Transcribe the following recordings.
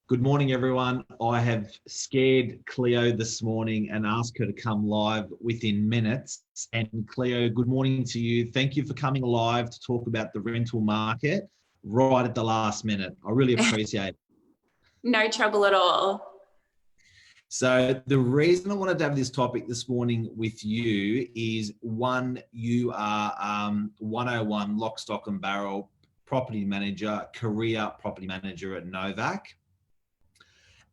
Good morning, everyone. I have scared Cleo this morning and asked her to come live within minutes. And Cleo, good morning to you. Thank you for coming live to talk about the rental market right at the last minute. I really appreciate it. No trouble at all. So the reason I wanted to have this topic this morning with you is one, you are 101 lock, stock and barrel property manager, career property manager at Novak.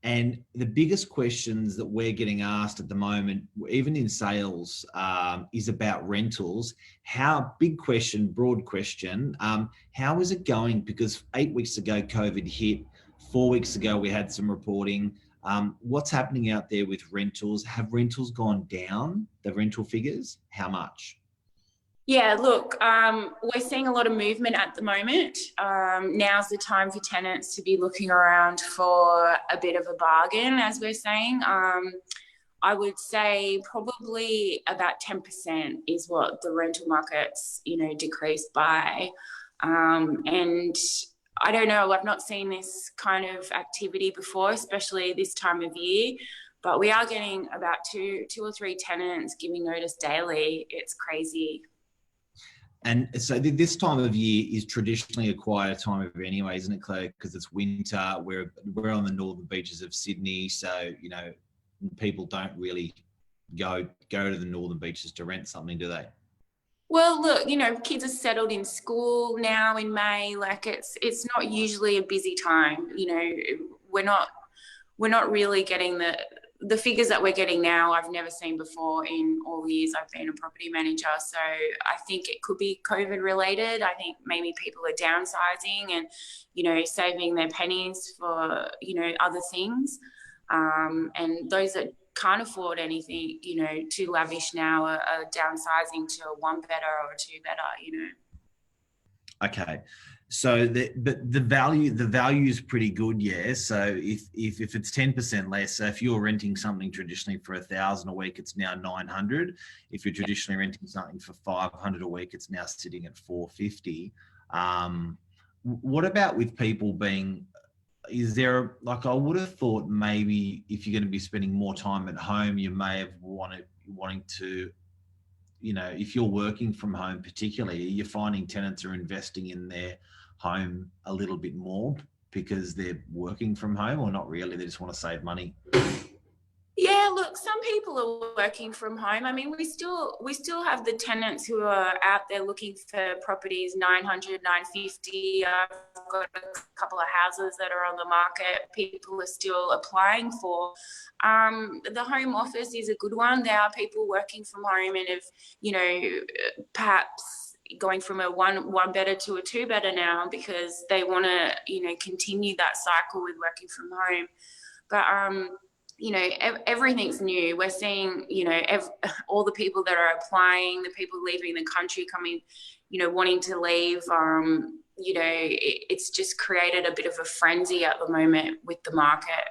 And the biggest questions that we're getting asked at the moment, even in sales, is about rentals. Big question, broad question, how is it going? Because 8 weeks ago, COVID hit. 4 weeks ago, we had some reporting. What's happening out there with rentals? Have rentals gone down, the rental figures? How much? Yeah, look, we're seeing a lot of movement at the moment. Now's the time for tenants to be looking around for a bit of a bargain, as we're saying. I would say probably about 10% is what the rental market's, decreased by. And I don't know, I've not seen this kind of activity before, especially this time of year. But we are getting about two or three tenants giving notice daily. It's crazy. And so this time of year is traditionally a quieter time of year anyway, isn't it, Claire? Because it's winter. We're on the northern beaches of Sydney, so people don't really go to the northern beaches to rent something, do they? Well, look, kids are settled in school now in May. Like it's not usually a busy time. We're not really getting the figures that we're getting now. I've never seen before in all the years I've been a property manager. So I think it could be COVID related. I think maybe people are downsizing and, saving their pennies for, other things. And those that can't afford anything, too lavish now are downsizing to a one better or a two better, Okay. So the value is pretty good, yeah. So if it's 10% less, so if you're renting something traditionally for 1,000 a week, it's now 900. If you're traditionally renting something for 500 a week, it's now sitting at 450. What about with people being? Is there, I would have thought maybe if you're going to be spending more time at home, you may have wanting to. If you're working from home, particularly, you're finding tenants are investing in their home a little bit more because they're working from home, or not really? They just want to save money. Yeah, look, some people are working from home. I mean, we still have the tenants who are out there looking for properties, 900, 950. I've got a couple of houses that are on the market. People are still applying for. The home office is a good one. There are people working from home and have, perhaps going from a one better to a two better now because they want to, continue that cycle with working from home. But, everything's new. We're seeing, all the people that are applying, the people leaving the country coming, wanting to leave. It's just created a bit of a frenzy at the moment with the market,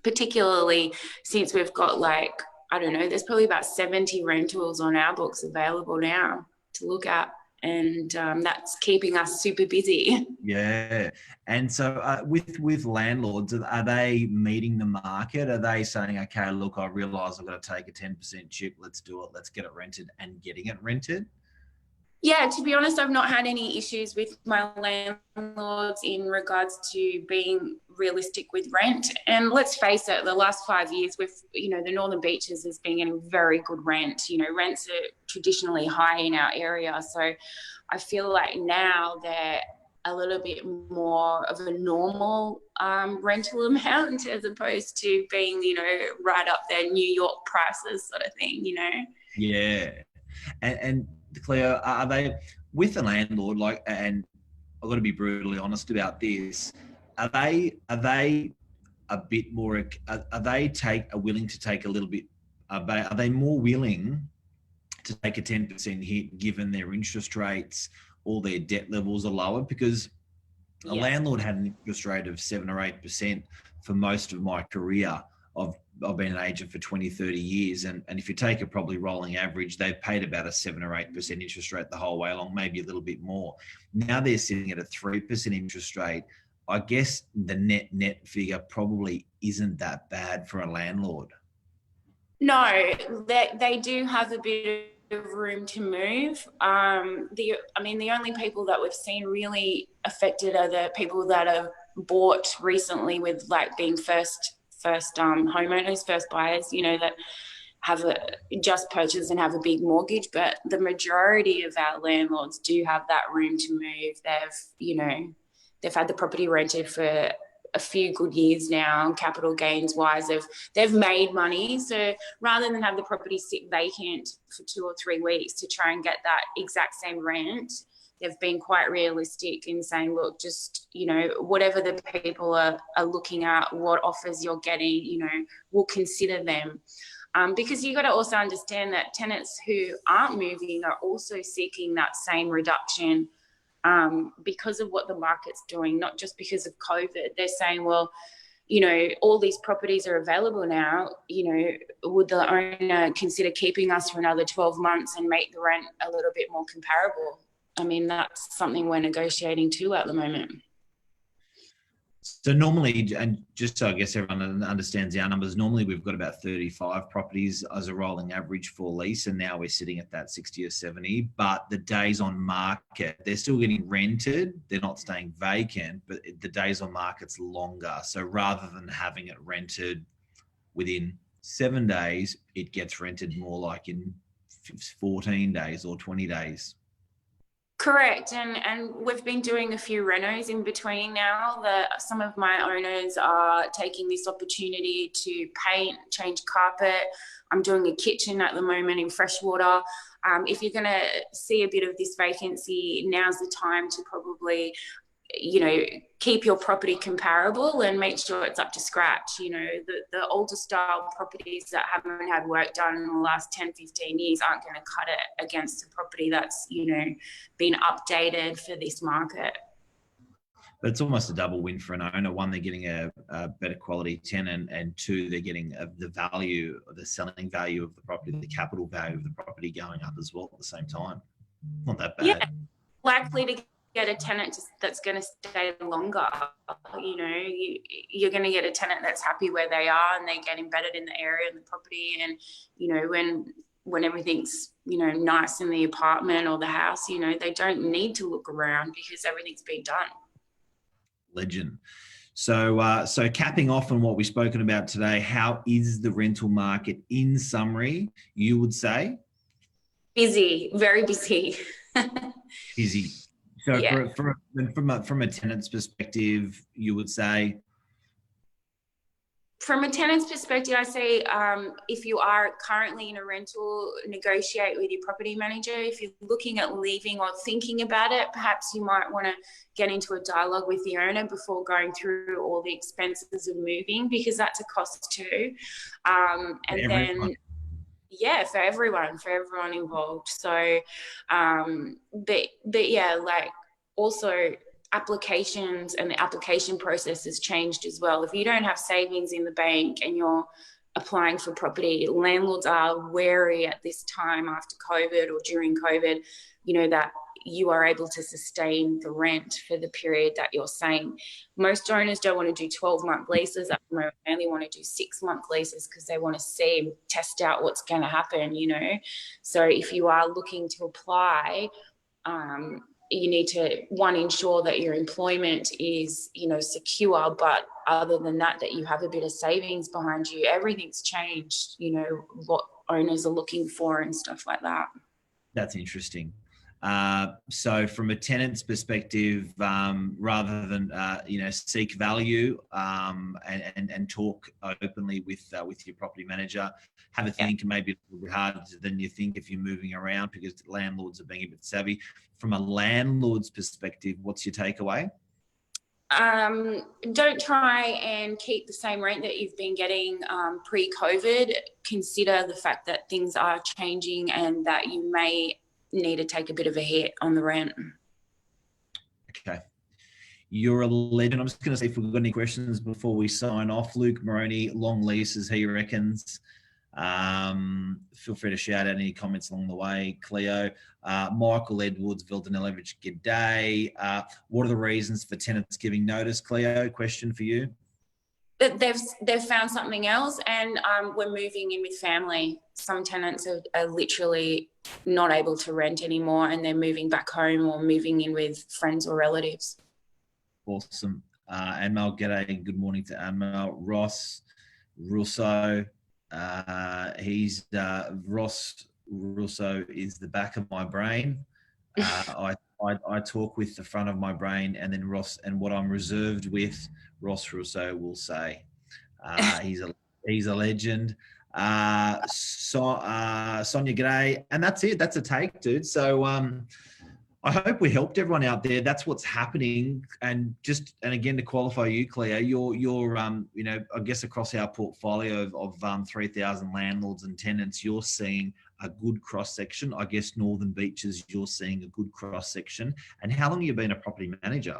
particularly since we've got there's probably about 70 rentals on our books available now to look at. And that's keeping us super busy. Yeah. And so with landlords, are they meeting the market? Are they saying, okay, look, I realise I've got to take a 10% chip. Let's do it. Let's get it rented and getting it rented? Yeah, to be honest, I've not had any issues with my landlords in regards to being realistic with rent. And let's face it, the last 5 years, the Northern Beaches has been getting very good rent. Rents are traditionally high in our area. So I feel like now they're a little bit more of a normal rental amount as opposed to being, right up there, New York prices sort of thing, Yeah. And Cleo, are they with a landlord, and I've got to be brutally honest about this, are they a bit more, are willing to take a little bit, are they more willing to take a 10% hit given their interest rates, all their debt levels are lower? Because a landlord had an interest rate of 7 or 8% for most of my career. I've been an agent for 20, 30 years. And if you take a probably rolling average, they've paid about a 7 or 8% interest rate the whole way along, maybe a little bit more. Now they're sitting at a 3% interest rate I guess the net figure probably isn't that bad for a landlord. No, they do have a bit of room to move. The only people that we've seen really affected are the people that have bought recently with like being first homeowners, first buyers, that have just purchased and have a big mortgage. But the majority of our landlords do have that room to move. They've had the property rented for a few good years now, capital gains wise. They've made money. So rather than have the property sit vacant for 2 or 3 weeks to try and get that exact same rent, they've been quite realistic in saying, look, just, whatever the people are looking at, what offers you're getting, we'll consider them. Because you got to also understand that tenants who aren't moving are also seeking that same reduction because of what the market's doing, not just because of COVID. They're saying, well, all these properties are available now, would the owner consider keeping us for another 12 months and make the rent a little bit more comparable? I mean, that's something we're negotiating too at the moment. So normally, and just so I guess everyone understands our numbers, normally we've got about 35 properties as a rolling average for lease, and now we're sitting at that 60 or 70. But the days on market, they're still getting rented. They're not staying vacant, but the days on market's longer. So rather than having it rented within 7 days, it gets rented more like in 14 days or 20 days. Correct. And we've been doing a few renos in between now. Some of my owners are taking this opportunity to paint, change carpet. I'm doing a kitchen at the moment in Freshwater. If you're going to see a bit of this vacancy, now's the time to probably, keep your property comparable and make sure it's up to scratch. The older style properties that haven't had work done in the last 10, 15 years aren't going to cut it against a property that's, been updated for this market. But it's almost a double win for an owner. One, they're getting a better quality tenant, and two, they're getting the selling value of the property, the capital value of the property going up as well at the same time. Not that bad. Yeah, likely to get a tenant that's going to stay longer. You're going to get a tenant that's happy where they are and they get embedded in the area and the property. And, when everything's, nice in the apartment or the house, they don't need to look around because everything's been done. Legend. So capping off on what we've spoken about today, how is the rental market in summary, you would say? Busy, very busy. Busy. So yeah. from a tenant's perspective, you would say? From a tenant's perspective, I say if you are currently in a rental, negotiate with your property manager. If you're looking at leaving or thinking about it, perhaps you might want to get into a dialogue with the owner before going through all the expenses of moving, because that's a cost too. For everyone involved. So, but yeah, like also applications and the application process has changed as well. If you don't have savings in the bank and you're applying for property, landlords are wary at this time after COVID or during COVID, that you are able to sustain the rent for the period that you're saying. Most owners don't want to do 12-month leases at the moment. They only want to do 6-month leases because they want to test out what's going to happen, So if you are looking to apply, you need to, one, ensure that your employment is, secure, but other than that you have a bit of savings behind you. Everything's changed, what owners are looking for and stuff like that. That's interesting. So from a tenant's perspective, rather than seek value and talk openly with your property manager, have a think. Maybe a little bit harder than you think if you're moving around, because landlords are being a bit savvy. From a landlord's perspective, what's your takeaway? Don't try and keep the same rent that you've been getting pre-COVID. Consider the fact that things are changing and that you may need to take a bit of a hit on the rent. Okay. You're a legend. I'm just going to see if we've got any questions before we sign off. Luke Moroney, long leases, he reckons. Feel free to shout out any comments along the way, Cleo. Michael Edwards, Vildanelevich, g'day. What are the reasons for tenants giving notice, Cleo? Question for you. They've found something else, and we're moving in with family. Some tenants are literally not able to rent anymore, and they're moving back home or moving in with friends or relatives. Awesome. Anmel, g'day. Good morning to Anmel. Ross Russo. Ross Russo is the back of my brain. I talk with the front of my brain, and then Ross, and what I'm reserved with, Ross Russo will say. He's a legend. Sonia, g'day. And that's it. That's a take, dude. So I hope we helped everyone out there. That's what's happening. And again, to qualify you, Cleo, you're I guess across our portfolio of 3,000 landlords and tenants, you're seeing a good cross section. I guess Northern Beaches, you're seeing a good cross section. And how long have you been a property manager?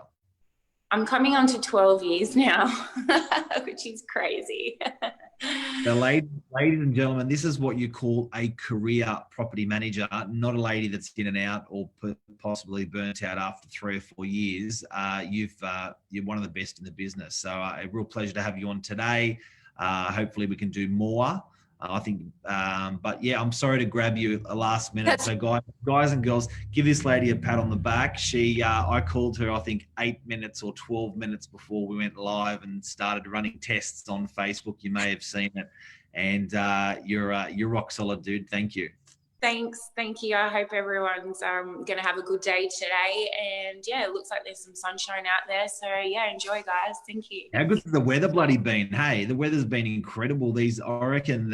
I'm coming on to 12 years now, which is crazy. So, ladies and gentlemen, this is what you call a career property manager, not a lady that's in and out or possibly burnt out after 3 or 4 years. You're one of the best in the business. So a real pleasure to have you on today. Hopefully we can do more. I think, but yeah, I'm sorry to grab you a last minute. So guys and girls, give this lady a pat on the back. I called her, I think 8 minutes or 12 minutes before we went live and started running tests on Facebook. You may have seen it, and you're rock solid, dude. Thank you. Thanks. Thank you. I hope everyone's going to have a good day today. And yeah, it looks like there's some sunshine out there. So yeah, enjoy, guys. Thank you. How good's the weather bloody been? Hey, the weather's been incredible. I reckon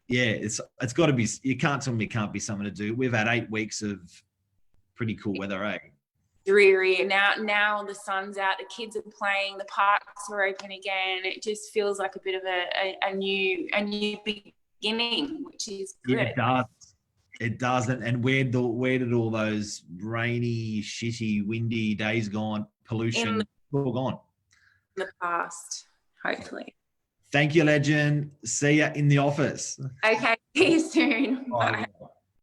it's got to be, you can't tell me it can't be something to do. We've had 8 weeks of pretty cool weather, eh? Dreary. Now the sun's out, the kids are playing, the parks are open again. It just feels like a bit of a new beginning, which is good. Yeah, it does. It doesn't. And where did all those rainy, shitty, windy days gone? Pollution, all gone. In the past, hopefully. Thank you, legend. See ya in the office. Okay, see you soon. Bye.